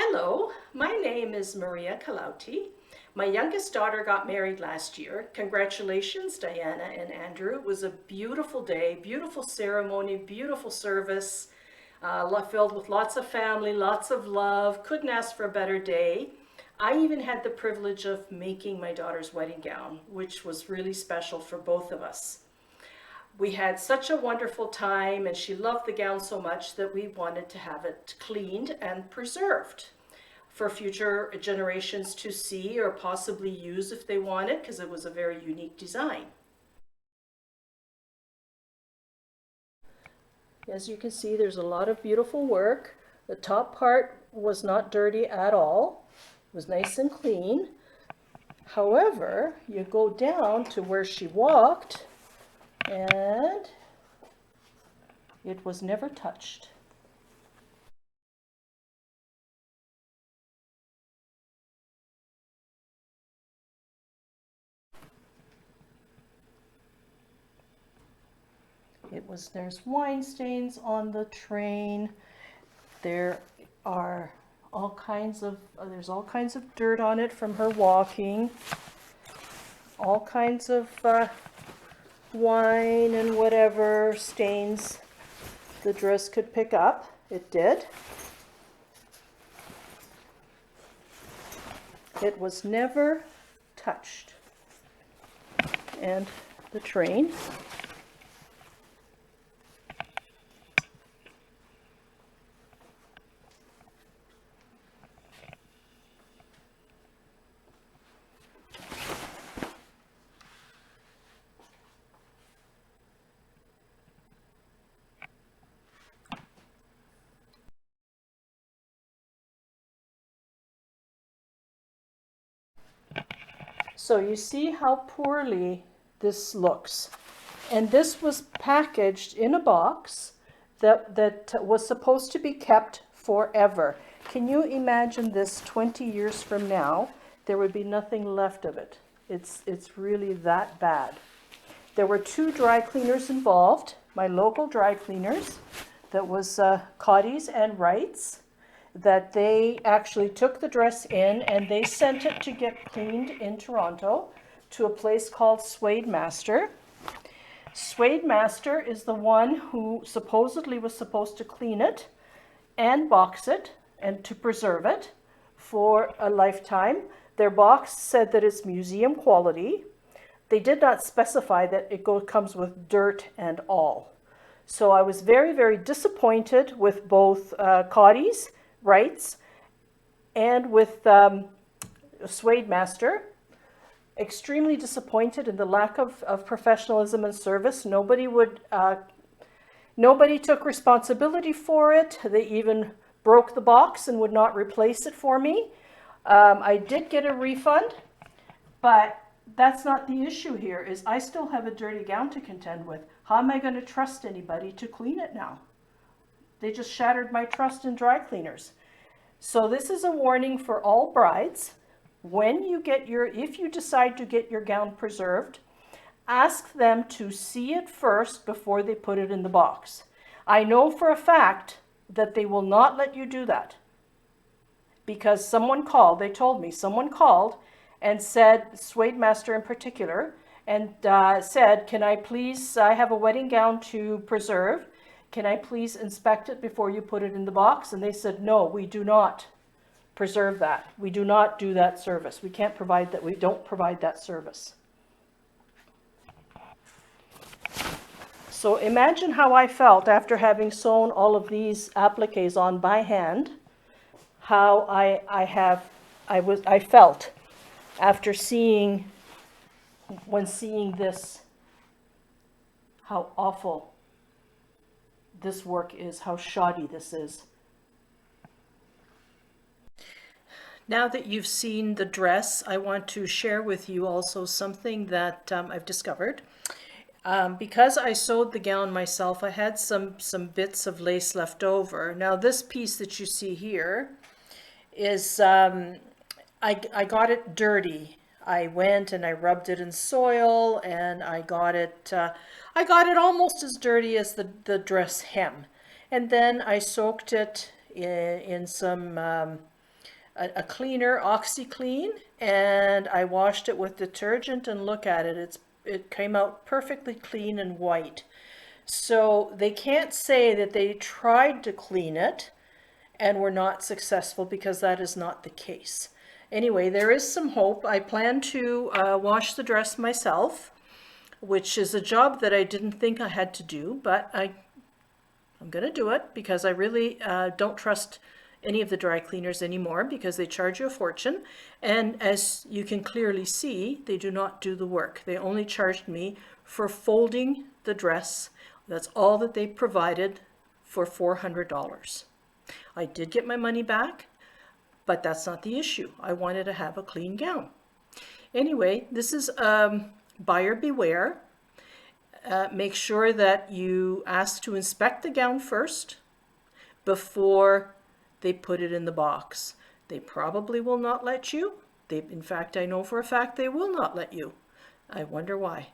Hello, my name is Maria Kalauti. My youngest daughter got married last year. Congratulations, Diana and Andrew. It was a beautiful day, beautiful ceremony, beautiful service, filled with lots of family, lots of love. Couldn't ask for a better day. I even had the privilege of making my daughter's wedding gown, which was really special for both of us. We had such a wonderful time, and she loved the gown so much that we wanted to have it cleaned and preserved for future generations to see or possibly use if they wanted, because it was a very unique design. As you can see, there's a lot of beautiful work. The top part was not dirty at all. It was nice and clean. However, you go down to where she walked and it was never touched. There's wine stains on the train. There are there's all kinds of dirt on it from her walking. All kinds of wine and whatever stains the dress could pick up. It did. It was never touched. And the train. So you see how poorly this looks. And this was packaged in a box that was supposed to be kept forever. Can you imagine this 20 years from now? There would be nothing left of it. It's really that bad. There were two dry cleaners involved, my local dry cleaners. That was Cotty's and Wright's. That they actually took the dress in and they sent it to get cleaned in Toronto to a place called Suede Master. Suede Master is the one who supposedly was supposed to clean it and box it and to preserve it for a lifetime. Their box said that it's museum quality. They did not specify that it comes with dirt and all. So I was very, very disappointed with both Cotty's, Wright's, and with Suede Master. Extremely disappointed in the lack of professionalism and service. Nobody took responsibility for it. They even broke the box and would not replace it for me. I did get a refund, but that's not the issue here. Is I still have a dirty gown to contend with. How am I going to trust anybody to clean it now? They just shattered my trust in dry cleaners. So this is a warning for all brides. If you decide to get your gown preserved, ask them to see it first before they put it in the box. I know for a fact that they will not let you do that because they told me someone called and said, Suede Master in particular, and said, can I please, I have a wedding gown to preserve. Can I please inspect it before you put it in the box? And they said, no, we do not preserve that. We do not do that service. We can't provide that. We don't provide that service. So imagine how I felt after having sewn all of these appliques on by hand, how I felt after seeing this, how awful this work is, how shoddy this is. Now that you've seen the dress, I want to share with you also something that I've discovered. Because I sewed the gown myself, I had some bits of lace left over. Now this piece that you see here is, I got it dirty. I went and I rubbed it in soil and I got it almost as dirty as the dress hem. And then I soaked it in some a cleaner, OxyClean, and I washed it with detergent, and look at it. It came out perfectly clean and white. So they can't say that they tried to clean it and were not successful, because that is not the case. Anyway, there is some hope. I plan to wash the dress myself, which is a job that I didn't think I had to do, but I'm going to do it because I really don't trust any of the dry cleaners anymore, because they charge you a fortune. And as you can clearly see, they do not do the work. They only charged me for folding the dress. That's all that they provided for $400. I did get my money back, but that's not the issue. I wanted to have a clean gown. Anyway, this is buyer beware. Make sure that you ask to inspect the gown first before they put it in the box. They probably will not let you. In fact, I know for a fact they will not let you. I wonder why.